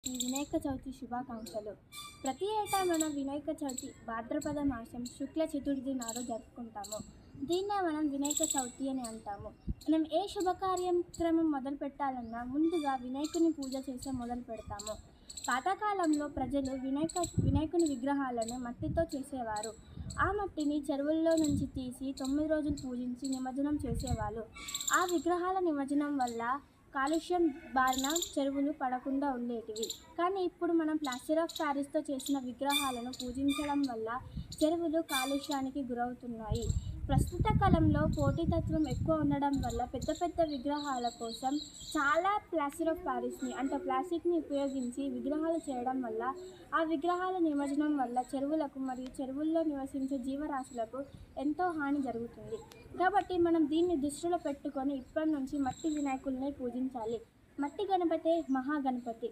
అందరికీ వినాయక చవితి శుభాకాంక్షలు. ప్రతి ఏటా మనం వినాయక చవితి భాద్రపద మాసం శుక్ల చతుర్థి నాడు జరుపుకుంటాము. దీన్నే మనం వినాయక చవితి అని అంటాము. మనం ఏ శుభకార్యక్రమం మొదలు పెట్టాలన్నా ముందుగా వినాయకుని పూజ చేసి మొదలు పెడతాము. పాతకాలంలో ప్రజలు వినాయకుని విగ్రహాలను మట్టితో చేసేవారు. ఆ మట్టిని చెరువుల్లో నుంచి తీసి 9 రోజులు పూజించి నిమజ్జనం చేసేవాళ్ళు. ఆ విగ్రహాల నిమజ్జనం వల్ల కాలుష్యం బారిన చెరువులు పడకుండా ఉండేటివి. కానీ ఇప్పుడు మనం ప్లాస్టర్ ఆఫ్ ప్యారిస్తో చేసిన విగ్రహాలను పూజించడం వల్ల చెరువులు కాలుష్యానికి గురవుతున్నాయి. ప్రస్తుత కాలంలో పోటీతత్వం ఎక్కువ ఉండడం వల్ల పెద్ద పెద్ద విగ్రహాల కోసం చాలా ప్లాస్టర్ ఆఫ్ ప్యారిస్ని అంటే ప్లాస్టిక్ని ఉపయోగించి విగ్రహాలు చేయడం వల్ల ఆ విగ్రహాల నిమజ్జనం వల్ల చెరువులకు మరియు చెరువుల్లో నివసించే జీవరాశులకు ఎంతో హాని జరుగుతుంది. కాబట్టి మనం దీన్ని దృష్టిలో పెట్టుకొని ఇప్పటి నుంచి మట్టి వినాయకుల్ని పూజించాలి. మట్టి గణపతే మహాగణపతి.